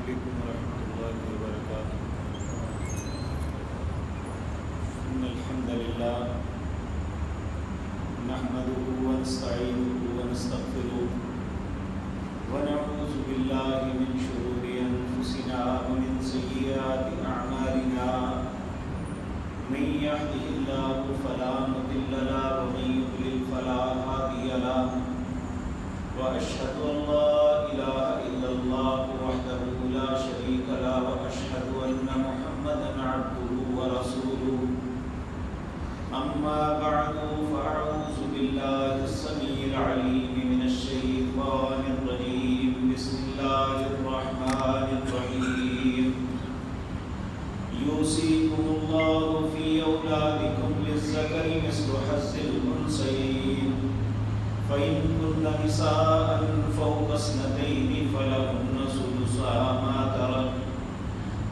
علیکم ورحمۃ اللہ وبرکاتہ۔ ان الحمد للہ نحمده ونستعینه ونستغفره ونعوذ باللہ من شرور انفسنا ومن سیئات اعمالنا، من يهده الله فلا مضل له ومن يضلل فلا هادي له، وأشهد أن لا إله إلا الله وحده لا شريك له، وأشهد أن محمدا عبده ورسوله، أما بعد فأعوذ بالله السميع العليم من الشيطان الرجيم، بسم الله الرحمن الرحيم، يوصيكم الله في أولادكم للذكر مثل حظ الأنثيين، فإن كن نساء فوق اثنتين فلهن ثلثا ما ترك،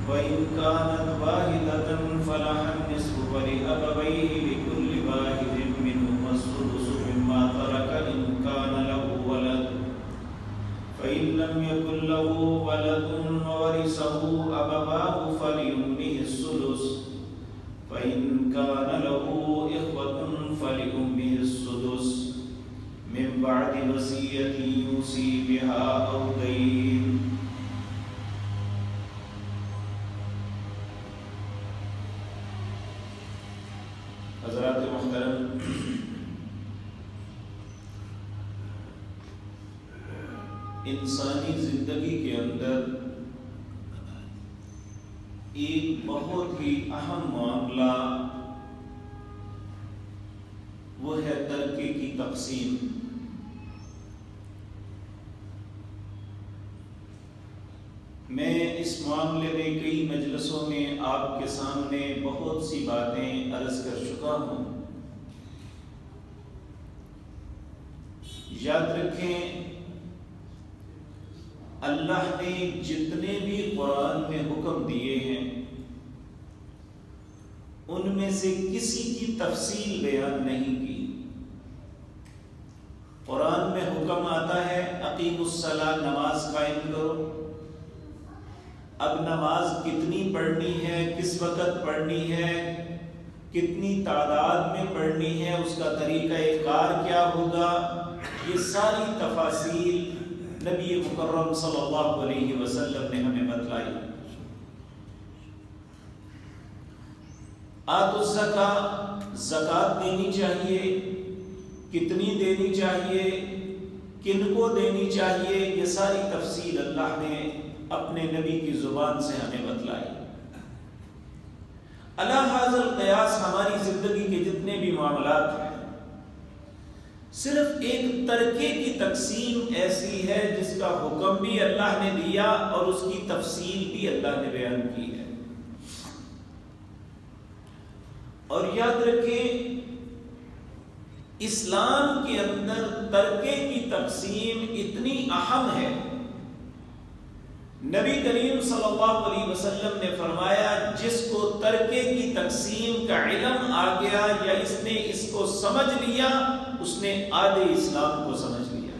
وإن كانت واحدة فلها النصف، ولأبويه لكل واحد منهما السدس مما ترك إن كان له ولد، فإن لم يكن له ولد وورثه أبواه فلأمه الثلث، فإن كان له إخوة فلأمه السدس من بعد وصية يوصي بها أو دين۔ حضرات محترم، انسانی زندگی کے اندر ایک بہت ہی اہم معاملہ وہ ہے ترکے کی تقسیم۔ میں اس معاملے میں کئی مجلسوں میں آپ کے سامنے بہت سی باتیں عرض کر چکا ہوں۔ یاد رکھیں، اللہ نے جتنے بھی قرآن میں حکم دیے ہیں ان میں سے کسی کی تفصیل بیان نہیں کی۔ قرآن میں حکم آتا ہے اقیموا الصلاۃ، نماز قائم کرو۔ اب نماز کتنی پڑھنی ہے، کس وقت پڑھنی ہے، کتنی تعداد میں پڑھنی ہے، اس کا طریقہ کار کیا ہوگا، یہ ساری تفاصیل نبی مکرم صلی اللہ علیہ وسلم نے ہمیں بتلائی۔ آتوا الزکاۃ، زکوٰۃ دینی چاہیے، کتنی دینی چاہیے، کن کو دینی چاہیے، یہ ساری تفصیل اللہ نے اپنے نبی کی زبان سے ہمیں بتلائی۔ علی ھذا القیاس ہماری زندگی کے جتنے بھی معاملات ہیں، صرف ایک ترکے کی تقسیم ایسی ہے جس کا حکم بھی اللہ نے دیا اور اس کی تفصیل بھی اللہ نے بیان کی ہے۔ اور یاد رکھیں، اسلام کے اندر ترکے کی تقسیم اتنی اہم ہے، نبی کریم صلی اللہ علیہ وسلم نے فرمایا جس کو ترکے کی تقسیم کا علم آ گیا یا اس نے اس کو سمجھ لیا، اس نے آدھے اسلام کو سمجھ لیا۔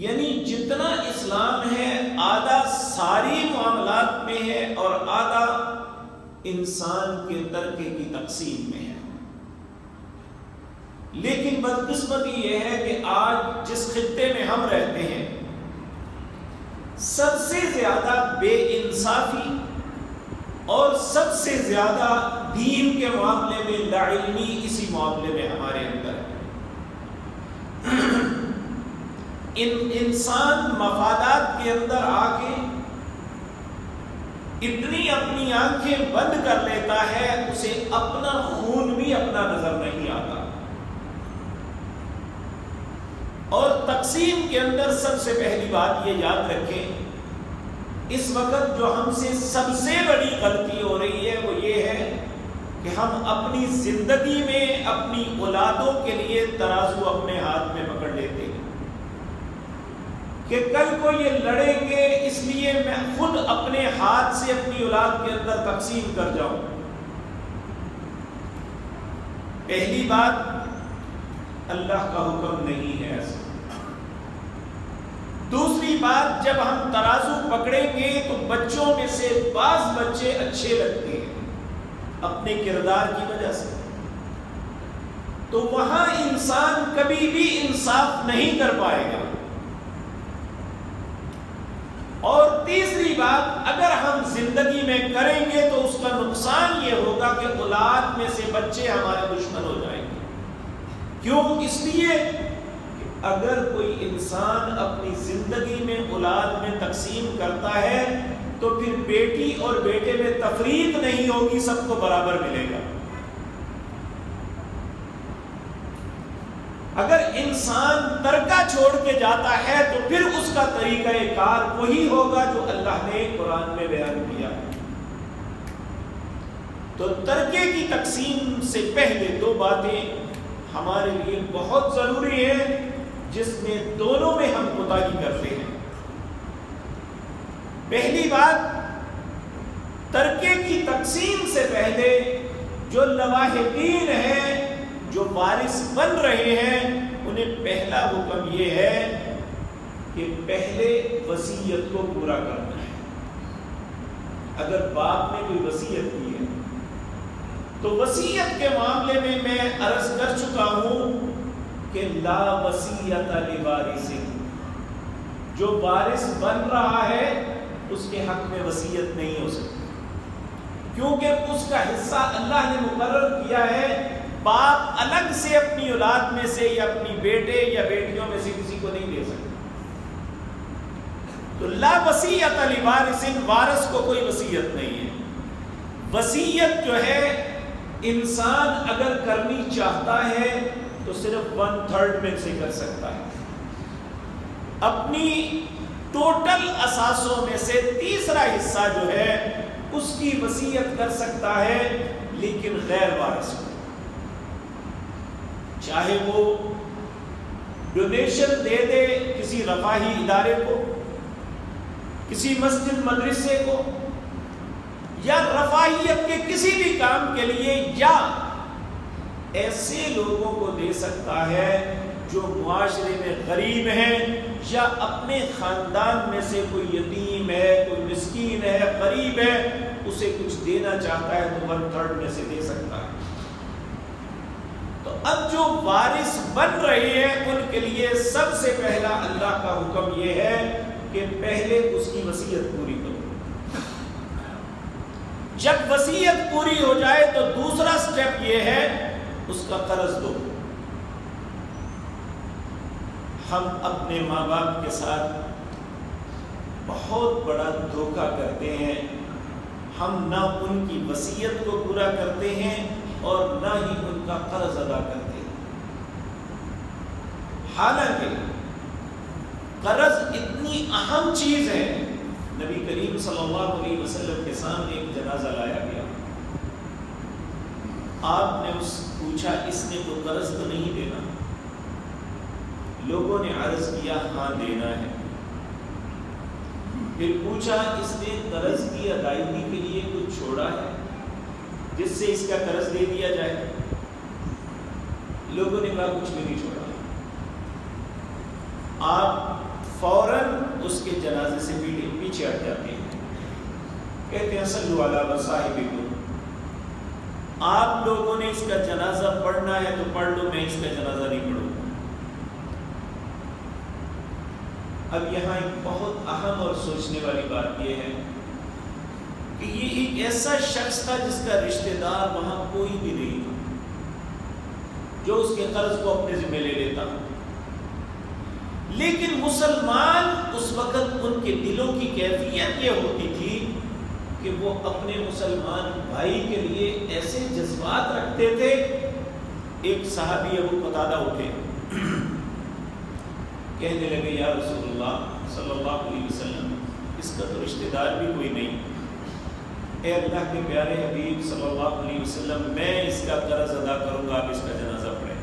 یعنی جتنا اسلام ہے آدھا ساری معاملات میں ہے اور آدھا انسان کے ترکے کی تقسیم میں ہے۔ لیکن بدقسمتی یہ ہے کہ آج جس خطے میں ہم رہتے ہیں، سب سے زیادہ بے انصافی اور سب سے زیادہ دین کے معاملے میں لاعلمی اسی معاملے میں ہمارے اندر ہے۔ انسان مفادات کے اندر آ کے اتنی اپنی آنکھیں بند کر لیتا ہے، اسے اپنا خون بھی اپنا نظر نہیں آتا۔ اور تقسیم کے اندر سب سے پہلی بات یہ یاد رکھیں، اس وقت جو ہم سے سب سے بڑی غلطی ہو رہی ہے وہ یہ ہے کہ ہم اپنی زندگی میں اپنی اولادوں کے لیے ترازو اپنے ہاتھ میں پکڑ لیتے ہیں کہ کل کو یہ لڑیں گے، اس لیے میں خود اپنے ہاتھ سے اپنی اولاد کے اندر تقسیم کر جاؤں۔ پہلی بات، اللہ کا حکم نہیں ہے ایسا۔ دوسری بات، جب ہم ترازو پکڑیں گے تو بچوں میں سے بعض بچے اچھے لگتے ہیں اپنے کردار کی وجہ سے، تو وہاں انسان کبھی بھی انصاف نہیں کر پائے گا۔ اور تیسری بات، اگر ہم زندگی میں کریں گے تو اس کا نقصان یہ ہوگا کہ اولاد میں سے بچے ہمارے دشمن ہو جائیں گے۔ کیوں؟ اس لیے کہ اگر کوئی انسان اپنی زندگی میں اولاد میں تقسیم کرتا ہے تو پھر بیٹی اور بیٹے میں تفریق نہیں ہوگی، سب کو برابر ملے گا۔ اگر انسان ترکہ چھوڑ کے جاتا ہے تو پھر اس کا طریقہ کار وہی ہوگا جو اللہ نے قرآن میں بیان کیا۔ تو ترکے کی تقسیم سے پہلے دو باتیں ہمارے لیے بہت ضروری ہیں جس میں دونوں میں ہم کوتاہی کرتے ہیں۔ پہلی بات، ترکے کی تقسیم سے پہلے جو لواحقین ہیں، جو وارث بن رہے ہیں، انہیں پہلا حکم یہ ہے کہ پہلے وصیت کو پورا کرنا ہے۔ اگر باپ نے کوئی وصیت کی ہے تو وصیت کے معاملے میں میں عرض کر چکا ہوں کہ لا وصیت لوارث، جو وارث بن رہا ہے اس کے حق میں وصیت نہیں ہو سکتی، کیونکہ اس کا حصہ اللہ نے مقرر کیا ہے۔ باپ الگ سے اپنی اولاد میں سے یا اپنی بیٹے یا بیٹیوں میں سے کسی کو نہیں دے سکتا۔ تو لا وصیت لوارث، وارث کو کوئی وصیت نہیں ہے۔ وصیت جو ہے انسان اگر کرنی چاہتا ہے تو صرف 1/3 میں سے کر سکتا ہے، اپنی ٹوٹل اثاثوں میں سے تیسرا حصہ جو ہے اس کی وصیت کر سکتا ہے، لیکن غیر وارث کو، چاہے وہ ڈونیشن دے دے کسی رفاہی ادارے کو، کسی مسجد مدرسے کو، یا رفاہیت کے کسی بھی کام کے لیے، یا ایسے لوگوں کو دے سکتا ہے جو معاشرے میں غریب ہیں، یا اپنے خاندان میں سے کوئی یتیم ہے، کوئی مسکین ہے، غریب ہے، اسے کچھ دینا چاہتا ہے تو 1/3 میں سے دے سکتا ہے۔ تو اب جو وارث بن رہے ہیں ان کے لیے سب سے پہلا اللہ کا حکم یہ ہے کہ پہلے اس کی وصیت پوری کرو۔ جب وصیت پوری ہو جائے تو دوسرا سٹیپ یہ ہے اس کا قرض دو۔ ہم اپنے ماں باپ کے ساتھ بہت بڑا دھوکہ کرتے ہیں، ہم نہ ان کی وصیت کو پورا کرتے ہیں اور نہ ہی ان کا قرض ادا کرتے ہیں۔ حالانکہ قرض اتنی اہم چیز ہے، نبی کریم صلی اللہ علیہ وسلم کے سامنے ایک جنازہ لایا گیا، آپ نے پوچھا اس نے تو قرض تو نہیں دینا؟ لوگوں نے عرض کیا ہاں دینا ہے۔ پھر پوچھا اس نے قرض کی ادائیگی کے لیے کچھ چھوڑا ہے جس سے اس کا قرض دے دیا جائے؟ لوگوں نے کہا کچھ بھی نہیں چھوڑا۔ آپ فوراً اس کے جنازے سے پیچھے ہٹ جاتے ہیں، کہتے ہیں صلوا علی صاحبکم، آپ لوگوں نے اس کا جنازہ پڑھنا ہے تو پڑھ لو، میں اس کا جنازہ نہیں پڑھوں گا۔ اب یہاں ایک بہت اہم اور سوچنے والی بات یہ ہے کہ یہ ایک ایسا شخص تھا جس کا رشتہ دار وہاں کوئی بھی نہیں تھا جو اس کے قرض کو اپنے ذمہ لے لیتا، لیکن مسلمان اس وقت ان کے دلوں کی کیفیت یہ ہوتی تھی کہ وہ اپنے مسلمان بھائی کے لیے ایسے جذبات رکھتے تھے۔ ایک صحابی ابو قتادہ اٹھے، کہنے لگے یا رسول اللہ صلی اللہ علیہ وسلم، اس کا تو رشتہ دار بھی کوئی نہیں، اے اللہ کے پیارے حبیب صلی اللہ علیہ وسلم، میں اس کا قرض ادا کروں گا، آپ اس کا جنازہ پڑھیں۔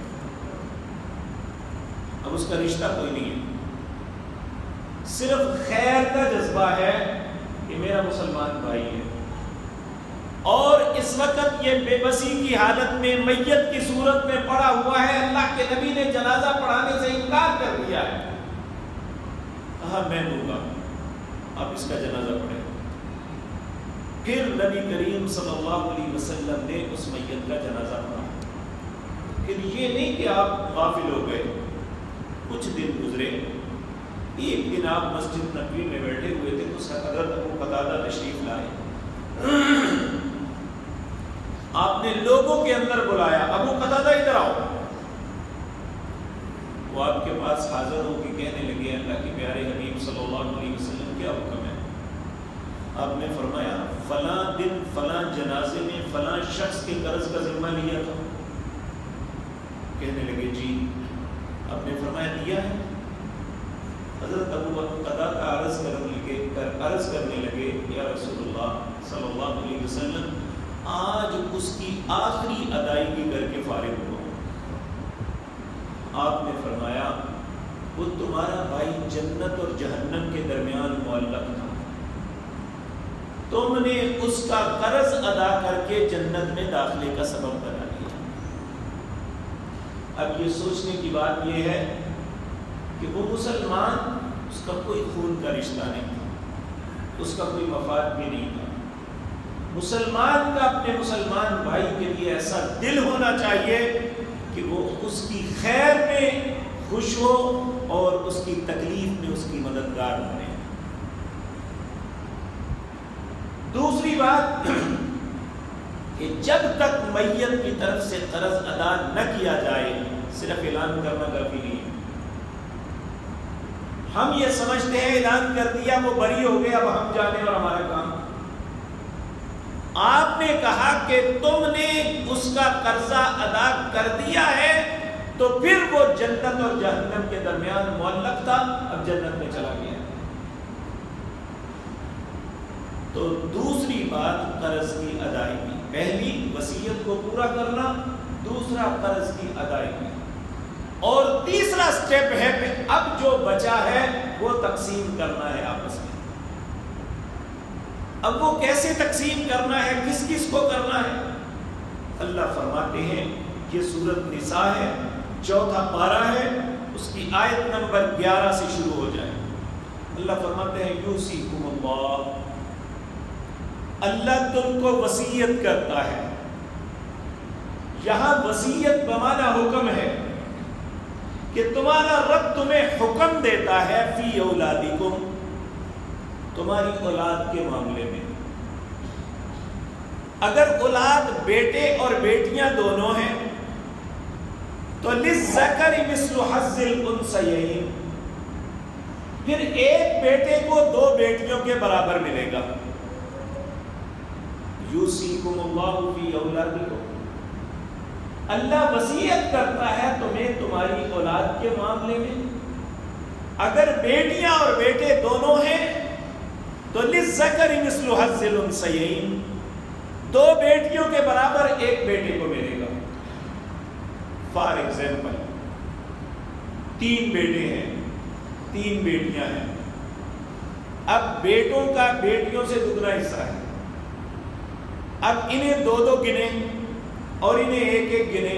اب اس کا رشتہ کوئی نہیں ہے، صرف خیر کا جذبہ ہے کہ میرا مسلمان بھائی ہے، اور اس وقت یہ بے بسی کی حالت میں میت کی صورت میں پڑا ہوا ہے، اللہ کے نبی نے جنازہ پڑھانے سے انکار کر دیا ہے۔ کہا میں دوں گا، اب اس کا جنازہ پڑھے۔ پھر نبی کریم صلی اللہ علیہ وسلم نے اس میت کا جنازہ پڑھا۔ پھر یہ نہیں کہ آپ غافل ہو گئے، کچھ دن گزرے، ایک دن آپ مسجد نبوی میں بیٹھے ہوئے تھے تو حضرت ابو قتادہ تشریف لائے، آپ نے لوگوں کے اندر بلایا، ابو قتادہ ادھر آؤ۔ وہ آپ کے پاس حاضر ہو کے کہنے لگے اللہ کے پیارے حبیب صلی اللہ علیہ وسلم کیا حکم ہے؟ آپ نے فرمایا فلاں دن فلاں جنازے میں فلاں شخص کے قرض کا ذمہ لیا تھا۔ کہنے لگے جی۔ آپ نے فرمایا دیا ہے؟ حضرت ابو قتادہ عرض کرنے لگے یا رسول اللہ صلی اللہ علیہ وسلم آج اس کی آخری ادائیگی کر کے فارغ ہوا۔ آپ نے فرمایا وہ تمہارا بھائی جنت اور جہنم کے درمیان معلق تھا، تم نے اس کا قرض ادا کر کے جنت میں داخلے کا سبب بنا لیا۔ اب یہ سوچنے کی بات یہ ہے کہ وہ مسلمان، اس کا کوئی خون کا رشتہ نہیں تھا، اس کا کوئی مفاد بھی نہیں تھا۔ مسلمان کا اپنے مسلمان بھائی کے لیے ایسا دل ہونا چاہیے کہ وہ اس کی خیر میں خوش ہو اور اس کی تکلیف میں اس کی مددگار بنے۔ دوسری بات کہ جب تک میت کی طرف سے قرض ادا نہ کیا جائے صرف اعلان کرنا کافی نہیں ہے۔ ہم یہ سمجھتے ہیں اعلان کر دیا وہ بری ہو گیا، اب ہم جانے اور ہمارا کام۔ آپ نے کہا کہ تم نے اس کا قرضہ ادا کر دیا ہے تو پھر وہ جنت اور جہنم کے درمیان معلق تھا، اب جنت میں چلا گیا۔ تو دوسری بات قرض کی ادائیگی، پہلی وصیت کو پورا کرنا، دوسرا قرض کی ادائیگی، اور تیسرا سٹیپ ہے کہ اب جو بچا ہے وہ تقسیم کرنا ہے آپس میں۔ اب وہ کیسے تقسیم کرنا ہے، کس کس کو کرنا ہے؟ اللہ فرماتے ہیں، یہ سورۃ نساء ہے، 4واں پارہ ہے، اس کی آیت نمبر 11 سے شروع ہو جائے۔ اللہ فرماتے ہیں یوصیکم اللہ، اللہ تم کو وصیت کرتا ہے۔ یہاں وصیت بمعنی حکم ہے کہ تمہارا رب تمہیں حکم دیتا ہے فی اولادکم، تمہاری اولاد کے معاملے میں۔ اگر اولاد بیٹے اور بیٹیاں دونوں ہیں تو للذکر مثل حظ الانثیین، پھر ایک بیٹے کو 2 بیٹیوں کے برابر ملے گا۔ یوصیکم اللہ فی اولادکم، اللہ وصیت کرتا ہے تمہیں تمہاری اولاد کے معاملے میں۔ اگر بیٹیاں اور بیٹے دونوں ہیں تو للذکر مثل حظ الانثیین، 2 بیٹیوں کے برابر ایک بیٹے کو ملے گا۔ فار ایگزامپل 3 بیٹے ہیں، 3 بیٹیاں ہیں، اب بیٹوں کا بیٹیوں سے دگنا حصہ ہے۔ اب انہیں 2 گنے اور انہیں 1 گنے،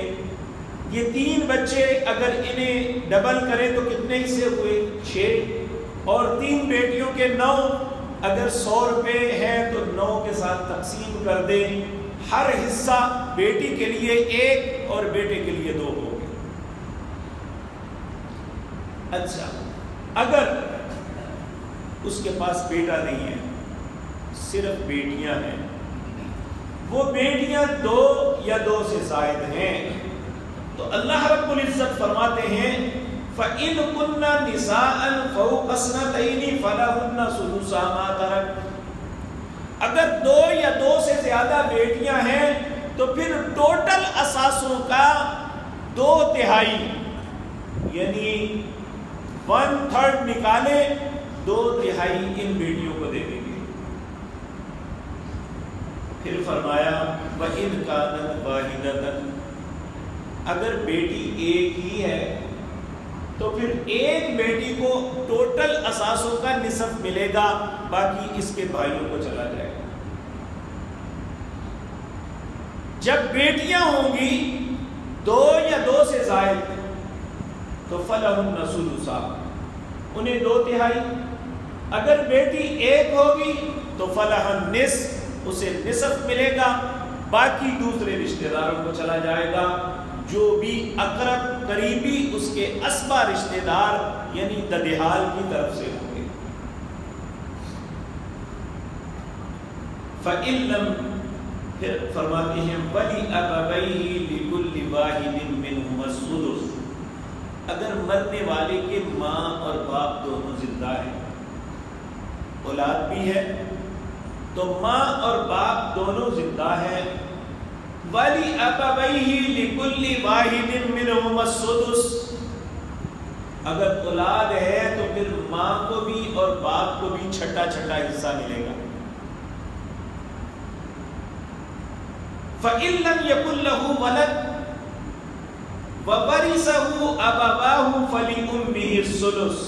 یہ 3 بچے اگر انہیں ڈبل کریں تو کتنے حصے ہوئے؟ 6، اور 3 بیٹیوں کے 9، اگر 100 روپے ہے تو 9 کے ساتھ تقسیم کر دیں، ہر حصہ بیٹی کے لیے 1 اور بیٹے کے لیے 2 ہو گئے۔ اچھا، اگر اس کے پاس بیٹا نہیں ہے، صرف بیٹیاں ہیں، وہ بیٹیاں 2 یا 2 سے زائد ہیں، تو اللہ رب العزت فرماتے ہیں فَإِن كُنَّ نِسَاءً فَوْقَ اثْنَتَيْنِ فَلَهُنَّ ثُلُثَا مَا تَرَكَ، اگر 2 یا 2 سے زیادہ بیٹیاں ہیں تو پھر ٹوٹل اثاثوں کا 2/3 یعنی 1/3 نکالے، 2/3 ان بیٹیوں کو دے دیں گے۔ پھر فرمایا وَإِن كَانَتْ وَاحِدَةً، اگر بیٹی ایک ہی ہے تو پھر ایک بیٹی کو ٹوٹل اثاثوں کا نصف ملے گا، باقی اس کے بھائیوں کو چلا جائے گا۔ جب بیٹیاں ہوں گی 2 یا 2 سے زائد تو فَلَهُنَّ ثُلُثًا، انہیں 2/3. اگر بیٹی 1 ہوگی تو فلہ النصف، اسے نصف ملے گا، باقی دوسرے رشتہ داروں کو چلا جائے گا، جو بھی اقرب قریبی اس کے اسبا رشتہ دار یعنی ددحال کی طرف سے ہوں گے. فَإِن لَّمْ، پھر فرماتے ہیں وَلِأَبَوَيْهِ لِكُلِّ وَاحِدٍ مِّنْهُمَا السُّدُسُ، اگر مرنے والے کے ماں اور باپ دونوں زندہ ہیں، اولاد بھی ہے تو ماں اور باپ دونوں زندہ ہیں، وَلِأَبَوَيْهِ لِكُلِّ وَاحِدٍ مِّنْهُمَا السُّدُسُ، اگر اولاد ہے تو پھر ماں کو بھی اور باپ کو بھی چھٹا چھٹا حصہ ملے گا. فَإِن لَّمْ يَكُن لَّهُ وَلَدٌ وَوَرِثَهُ أَبَوَاهُ فَلِأُمِّهِ السُّدُسُ،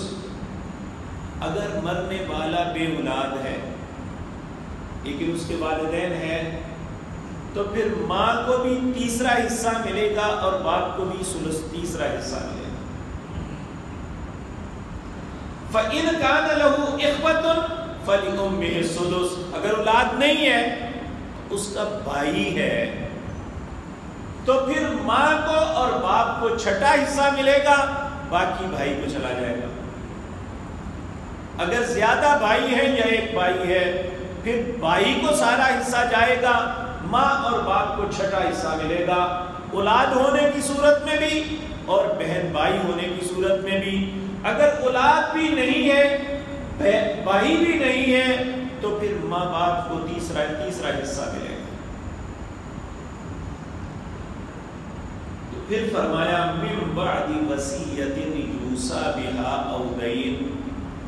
اگر مرنے والا بے اولاد ہے لیکن اس کے والدین ہیں تو پھر ماں کو بھی تیسرا حصہ ملے گا اور باپ کو بھی ثلث تیسرا حصہ ملے گا. فَإِن كَانَ لَهُ إِخْوَةٌ فَلِأُمِّهِ السُّدُسُ، اگر اولاد نہیں ہے اس کا بھائی ہے تو پھر ماں کو اور باپ کو چھٹا حصہ ملے گا، باقی بھائی کو چلا جائے گا. اگر زیادہ بھائی ہیں یا ایک بھائی ہے پھر بھائی کو سارا حصہ جائے گا، ماں اور باپ کو چھٹا حصہ ملے گا، اولاد ہونے کی صورت میں بھی اور بہن بھائی ہونے کی صورت میں بھی. اگر اولاد بھی نہیں ہے بھائی بھی نہیں ہے تو پھر ماں باپ کو تیسرا حصہ ملے گا. تو پھر فرمایا من بعد وصیۃ یوصی بها او دین،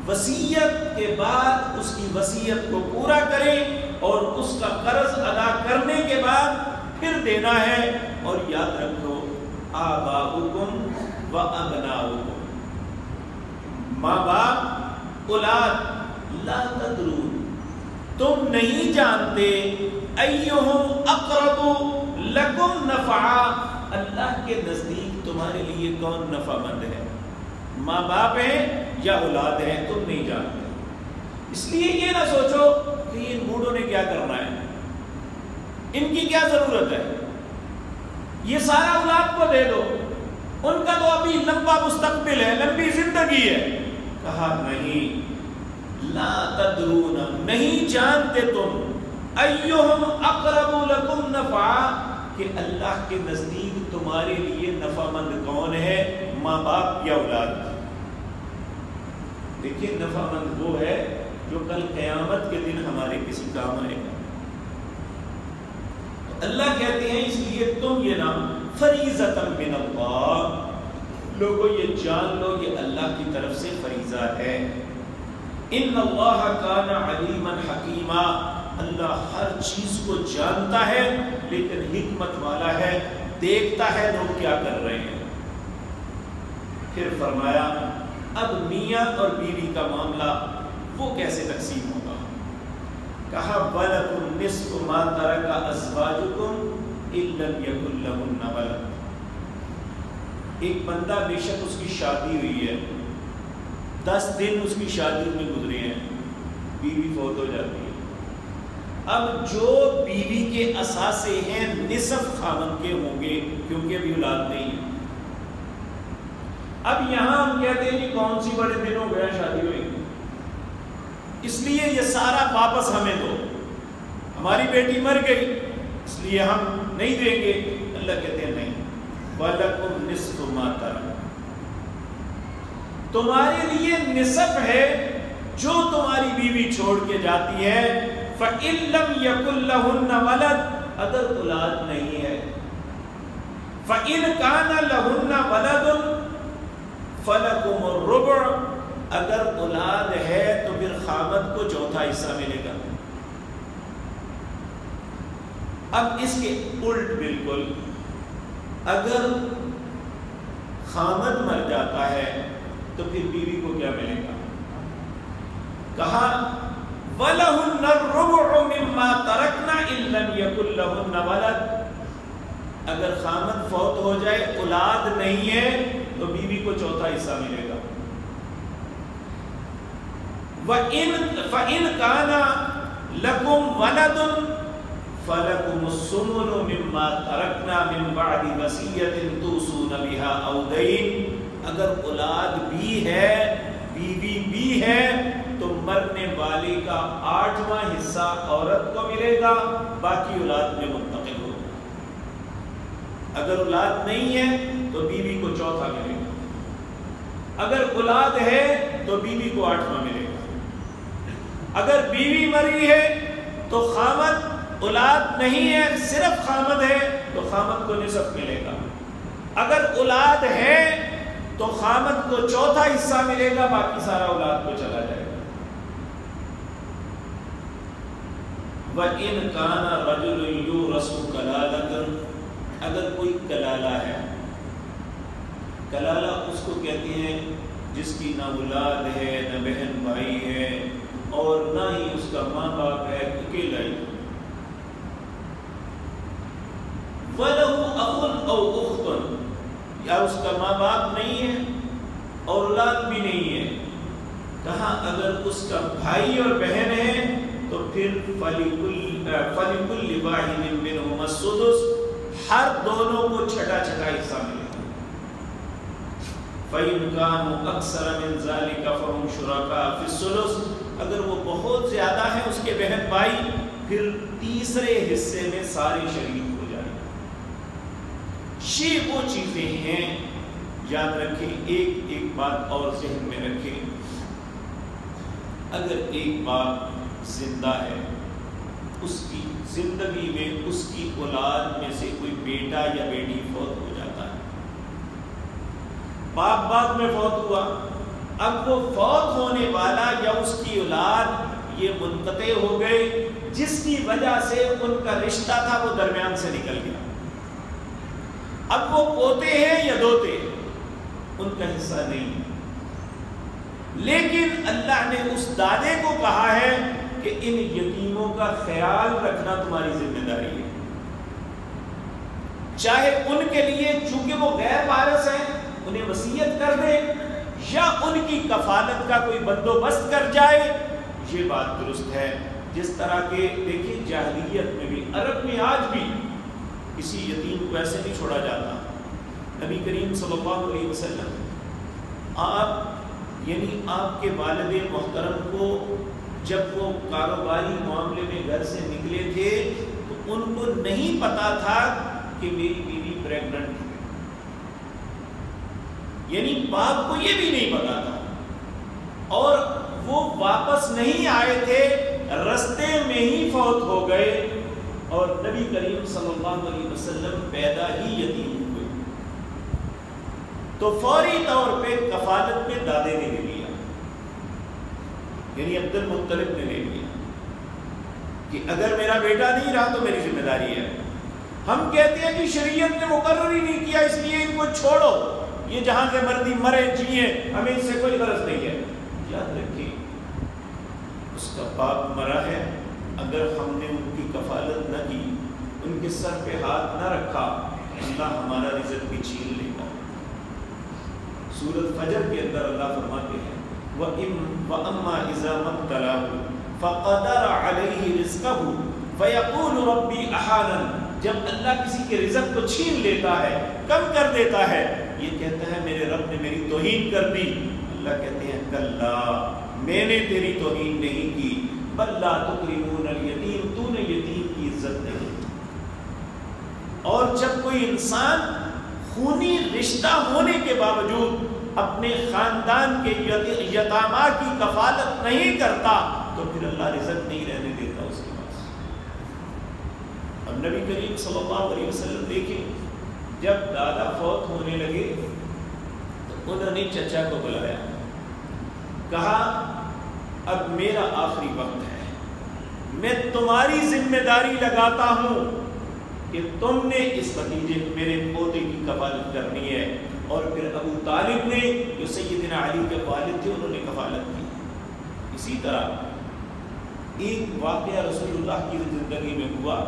وصیت کے بعد اس کی وصیت کو پورا کریں اور اس کا قرض ادا کرنے کے بعد پھر دینا ہے. اور یاد رکھو آباؤکم و ابناؤکم، ماں باپ اولاد، لا تدرون، تم نہیں جانتے، ایہم اقرب لکم نفعا، اللہ کے نزدیک تمہارے لیے کون نفع مند ہے، ماں باپ ہیں یا اولاد ہیں، تم نہیں جانتے. اس لیے یہ نہ سوچو کہ ان بوڑھوں نے کیا کرنا ہے، ان کی کیا ضرورت ہے، یہ سارا اولاد کو دے دو، ان کا تو ابھی لمبا مستقبل ہے، لمبی زندگی ہے. کہا نہیں، لا تدرون، نہیں جانتے تم، ایہم اقرب لکم نفعا، کہ اللہ کے نزدیک تمہارے لیے نفع مند کون ہے، ماں باپ یا اولاد. دیکھیں نفع مند وہ ہے جو کل قیامت کے دن ہمارے کسی کام آئے گا. اللہ کہتے ہیں اس لیے تم یہ نام فریضۃ من اللہ، لوگوں یہ جان لو یہ اللہ کی طرف سے فریضہ ہے. ان اللہ کان علیما حکیما، اللہ ہر چیز کو جانتا ہے لیکن حکمت والا ہے، دیکھتا ہے لوگ کیا کر رہے ہیں. پھر فرمایا اب میاں اور بیوی کا معاملہ وہ کیسے تقسیم ہوگا. کہا وَلَكُمْ نِصْفُ مَا تَرَكَ أَزْوَاجُكُمْ إِن لَّمْ يَكُن لَّهُنَّ وَلَدٌ. ایک بندہ بے شک اس کی شادی ہوئی ہے، 10 دن اس کی شادی میں گزرے ہیں، بیوی فوت ہو جاتی ہے. اب جو بیوی کے اثاثے ہیں نصف خاوند کے ہوں گے کیونکہ ابھی اولاد نہیں ہے. اب یہاں ہم کہتے ہیں کہ کون سی بڑے دن ہو گیا شادی ہوئی، اس لیے یہ سارا واپس ہمیں دو، ہماری بیٹی مر گئی اس لیے ہم نہیں دیں گے. اللہ کہتے ہیں نہیں، وَلَكُمْ نِصْفُ مَا تَرَكَ، تمہارے لیے نصف ہے جو تمہاری بیوی چھوڑ کے جاتی ہے. فَإِن لَّمْ يَكُن لَّهُنَّ وَلَدٌ، اگر اولاد نہیں ہے. فَإِن كَانَ لَهُنَّ وَلَدٌ فَلَكُمُ الرُّبُعُ، اگر اولاد ہے تو پھر خاوند کو چوتھا حصہ ملے گا. اب اس کے الٹ بالکل، اگر خاوند مر جاتا ہے تو پھر بیوی کو کیا ملے گا. کہا وَلَهُنَّ الرُّبُعُ مِمَّا تَرَكْنَا إِن لَّمْ يَكُن لَّهُنَّ وَلَدٌ، اگر خاوند فوت ہو جائے اولاد نہیں ہے تو بیوی کو چوتھا حصہ ملے گا. فَإِنْ كَانَ لَكُمْ وَلَدٌ فَلَكُمُ الثُّمُنُ مِمَّا تَرَكْنَا مِنْ بَعْدِ وَصِيَّةٍ تُوصُونَ بِهَا أَوْ دَيْنٍ، اگر اولاد بھی ہے، بیوی بھی ہے، تو مرنے والے کا 8واں حصہ عورت کو ملے گا، باقی اولاد میں منتقل ہوگا۔ اگر اولاد نہیں ہے تو بیوی کو 4واں ملے گا، اگر اولاد ہے تو بیوی کو 8واں ملے گا، اگر بیوی مری ہے تو خامد، اولاد نہیں ہے صرف خامد ہے تو خامد کو نصف ملے گا، اگر اولاد ہے تو خامد کو 4تھا حصہ ملے گا، باقی سارا اولاد کو چلا جائے گا۔ وَإِنْ كَانَ رَجُلٌ يُورَثُ كَلَالَةً، اگر کوئی کلالہ ہے، کلالہ اس کو کہتے ہیں جس کی نہ اولاد ہے، نہ بہن بھائی ہے، اور نہ ہی اس کا ماں باپ ہے، اکیلا ہی۔ وَلَهُ أَخٌ أَوْ أُخْتٌ، یا اس کا ماں باپ نہیں ہے اور اولاد بھی نہیں ہے، کہاں اگر اس کا بھائی اور بہن ہے تو پھر فَلِكُلِّ وَاحِدٍ مِّنْهُمَا السُّدُسُ، ہر دونوں کو چھٹا حصہ ملے گا۔ فَإِنْ كَانُوا أَكْثَرَ مِنْ ذَلِكَ فَهُمْ شُرَكَاءُ فِي الثُّلُثِ، اگر وہ بہت زیادہ ہیں اس کے بہن بھائی، پھر تیسرے حصے میں سارے شریک ہو جائیں گے۔ یہ وہ چیزیں ہیں، یاد رکھیں، ایک بات اور ذہن میں رکھیں، اگر ایک باپ زندہ ہے، اس کی زندگی میں اس کی اولاد میں سے کوئی بیٹا یا بیٹی فوت ہو جاتا ہے، باپ بعد میں فوت ہوا، اب وہ فوت ہونے والا یا اس کی اولاد یہ منقطع ہو گئے، جس کی وجہ سے ان کا رشتہ تھا وہ درمیان سے نکل گیا، اب وہ پوتے ہیں یا دوتے ہیں، ان کا حصہ نہیں، لیکن اللہ نے اس دادے کو کہا ہے کہ ان یتیموں کا خیال رکھنا تمہاری ذمہ داری ہے، چاہے ان کے لیے چونکہ وہ غیر وارث ہیں انہیں وصیت کر دے یا ان کی کفالت کا کوئی بندوبست کر جائے، یہ بات درست ہے۔ جس طرح کے دیکھیں جاہلیت میں بھی، عرب میں آج بھی کسی یتیم کو ایسے نہیں چھوڑا جاتا۔ نبی کریم صلی اللہ علیہ وسلم آپ کے والد محترم کو جب وہ کاروباری معاملے میں گھر سے نکلے تھے تو ان کو نہیں پتا تھا کہ میری بیوی پریگننٹ ہے، یعنی باپ کو یہ بھی نہیں پتا تھا، اور وہ واپس نہیں آئے تھے، رستے میں ہی فوت ہو گئے، اور نبی کریم صلی اللہ علیہ وسلم پیدا ہی یتیم ہوئے، تو فوری طور پہ کفالت میں دادے نے لے لیا، یعنی عبد المطلب نے لے لیا کہ اگر میرا بیٹا نہیں رہا تو میری ذمہ داری ہے۔ ہم کہتے ہیں کہ شریعت نے مقرر ہی نہیں کیا، اس لیے ان کو چھوڑو، یہ جہاں سے مرضی مرے جیے، ہمیں اس سے کوئی غرض نہیں ہے۔ یاد رکھیں اس کا باپ مرا ہے، اگر ہم نے ان کی کفالت نہ کی، ان کے سر پہ ہاتھ نہ رکھا، اللہ ہمارا رزق بھی چھین لے گا۔ سورۃ فجر کے اندر اللہ فرماتے ہیں وَأَمَّا إِذَا مَا ابْتَلَاهُ فَقَدَرَ عَلَيْهِ رِزْقَهُ فَيَقُولُ رَبِّي أَهَانَنِ، جب اللہ کسی کے رزق کو چھین لیتا ہے، کم کر دیتا ہے، یہ کہتا ہے میرے رب نے میری توہین کر دی، اللہ کہتے ہیں کلا، میں نے تیری توہین نہیں کی، بل لا تکرمون الیتیم، تو نے یتیم کی عزت نہیں۔ اور جب کوئی انسان خونی رشتہ ہونے کے باوجود اپنے خاندان کے یتامہ کی کفالت نہیں کرتا تو پھر اللہ رزق نہیں رہنے دیتا اس کے پاس۔ اب نبی کریم صلی اللہ علیہ وسلم دیکھیں، جب دادا فوت ہونے لگے تو انہوں نے چچا کو بلایا، کہا اب میرا آخری وقت ہے، میں تمہاری ذمہ داری لگاتا ہوں کہ تم نے اس بھتیجے میرے پوتے کی کفالت کرنی ہے۔ اور پھر ابو طالب نے جو سیدنا علی کے والد تھے انہوں نے کفالت کی۔ اسی طرح ایک واقعہ رسول اللہ کی زندگی میں ہوا،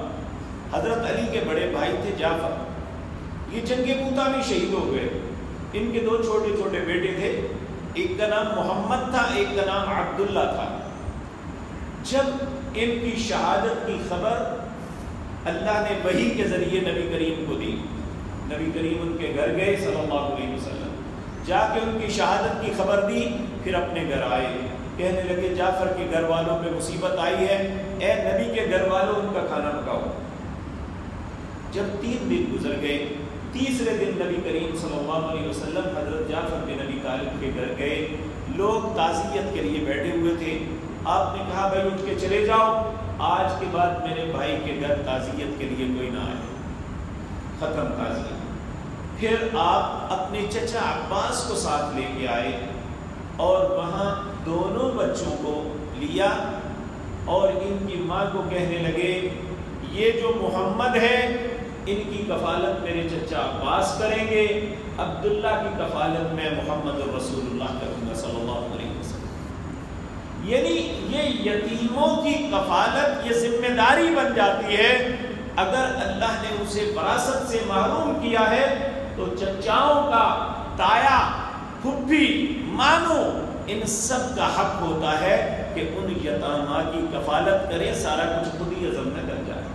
حضرت علی کے بڑے بھائی تھے جعفر، یہ جنگ موتا میں شہید ہو گئے، ان کے 2 چھوٹے چھوٹے بیٹے تھے، ایک کا نام محمد تھا، ایک کا نام عبداللہ تھا۔ جب ان کی شہادت کی خبر اللہ نے وحی کے ذریعے نبی کریم کو دی، نبی کریم ان کے گھر گئے صلی اللہ علیہ وسلم، جا کے ان کی شہادت کی خبر دی، پھر اپنے گھر آئے، کہنے لگے جعفر کے گھر والوں پہ مصیبت آئی ہے، اے نبی کے گھر والوں ان کا کھانا پکاؤ۔ جب 3 دن گزر گئے، تیسرے دن نبی کریم صلی اللہ علیہ وسلم حضرت جعفر بن ابی طالب کے گھر گئے، لوگ تعزیت کے لیے بیٹھے ہوئے تھے۔ آپ نے کہا بھائی اٹھ کے چلے جاؤ، آج کے بعد میرے بھائی کے گھر تعزیت کے لیے کوئی نہ آئے، ختم تعزیت۔ پھر آپ اپنے چچا عباس کو ساتھ لے کے آئے اور وہاں دونوں بچوں کو لیا اور ان کی ماں کو کہنے لگے یہ جو محمد ہے ان کی کفالت میرے چچا عباس کریں گے، عبداللہ کی کفالت میں محمد رسول اللہ کروں گا صلی اللہ علیہ وسلم۔ یعنی یہ یتیموں کی کفالت یہ ذمہ داری بن جاتی ہے۔ اگر اللہ نے اسے وراثت سے محروم کیا ہے تو چچاؤں کا، تایا، پھپھی، مانو، ان سب کا حق ہوتا ہے کہ ان یتامہ کی کفالت کرے، سارا کچھ خود ہی عزم نہ کر جائے۔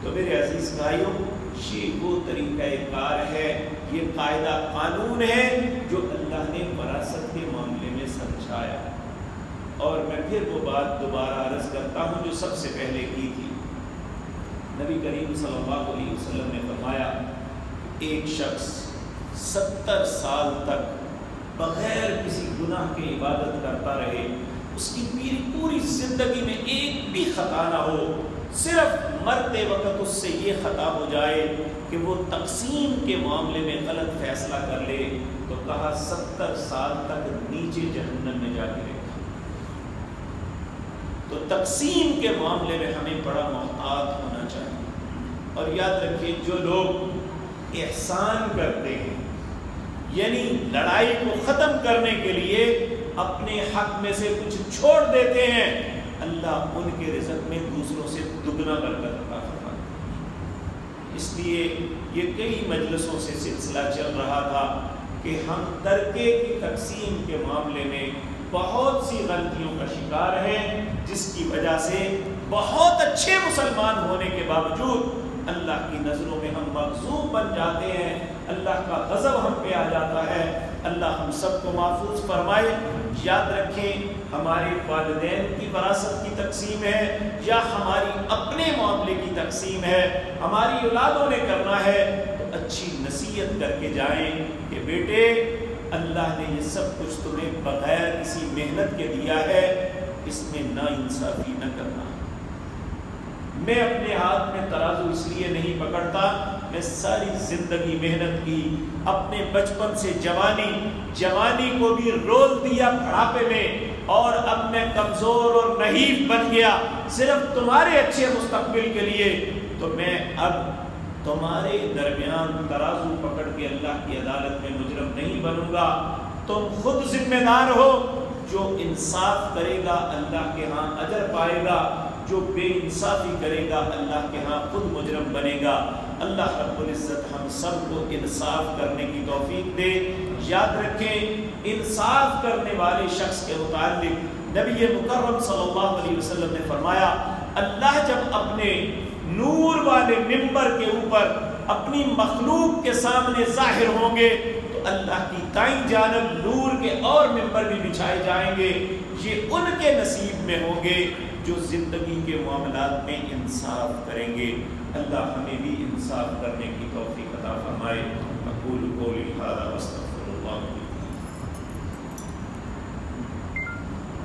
تو میرے عزیز بھائیوں، یہ وہ طریقہ کار ہے، یہ قاعدہ قانون ہے جو اللہ نے وراثت کے معاملے میں سمجھایا۔ اور میں پھر وہ بات دوبارہ عرض کرتا ہوں جو سب سے پہلے کی تھی۔ نبی کریم صلی اللہ علیہ وسلم نے فرمایا ایک شخص 70 سال تک بغیر کسی گناہ کے عبادت کرتا رہے، اس کی پوری زندگی میں ایک بھی خطا نہ ہو، صرف مرتے وقت اس سے یہ خطا ہو جائے کہ وہ تقسیم کے معاملے میں غلط فیصلہ کر لے، تو کہا 70 سال تک نیچے جہنم میں جا کے رہے۔ تو تقسیم کے معاملے میں ہمیں بڑا محتاط ہونا چاہیے۔ اور یاد رکھیں جو لوگ احسان کرتے ہیں، یعنی لڑائی کو ختم کرنے کے لیے اپنے حق میں سے کچھ چھوڑ دیتے ہیں، اللہ ان کے رزق میں دوسروں سے دگنا برکت عطا فرماتا ہے۔ اس لیے یہ کئی مجلسوں سے سلسلہ چل رہا تھا کہ ہم ترکے کی تقسیم کے معاملے میں بہت سی غلطیوں کا شکار ہیں، جس کی وجہ سے بہت اچھے مسلمان ہونے کے باوجود اللہ کی نظروں میں ہم مغضوب بن جاتے ہیں، اللہ کا غضب ہم پہ آ جاتا ہے۔ اللہ ہم سب کو محفوظ فرمائے۔ یاد رکھیں ہمارے والدین کی وراثت کی تقسیم ہے یا ہماری اپنے معاملے کی تقسیم ہے، ہماری اولادوں نے کرنا ہے تو اچھی نصیحت کر کے جائیں کہ بیٹے اللہ نے یہ سب کچھ تمہیں بغیر کسی محنت کے دیا ہے، اس میں ناانصافی نہ کرنا۔ میں اپنے ہاتھ میں ترازو اس لیے نہیں پکڑتا، میں ساری زندگی محنت کی، اپنے بچپن سے جوانی کو بھی رول دیا بڑھاپے میں، اور اب میں کمزور اور نحیف بن گیا صرف تمہارے اچھے مستقبل کے لیے، تو میں اب تمہارے درمیان ترازو پکڑ کے اللہ کی عدالت میں مجرم نہیں بنوں گا۔ تم خود ذمہ دار ہو، جو انصاف کرے گا اللہ کے ہاں اجر پائے گا، جو بے انصافی کرے گا اللہ کے ہاں خود مجرم بنے گا۔ اللہ رب العزت ہم سب کو انصاف کرنے کی توفیق دے۔ یاد رکھیں انصاف کرنے والے شخص کے متعلق نبی مکرم صلی اللہ علیہ وسلم نے فرمایا، اللہ جب اپنے نور والے منبر کے اوپر اپنی مخلوق کے سامنے ظاہر ہوں گے تو اللہ کی دائیں جانب نور کے اور منبر بھی بچھائے جائیں گے۔ یہ ان کے نصیب میں ہوں گے جو زندگی کے معاملات میں انصاف کریں گے۔ اللہ ہمیں بھی انصاف کرنے کی توفیق عطا فرمائے۔ اقول قولی ھذا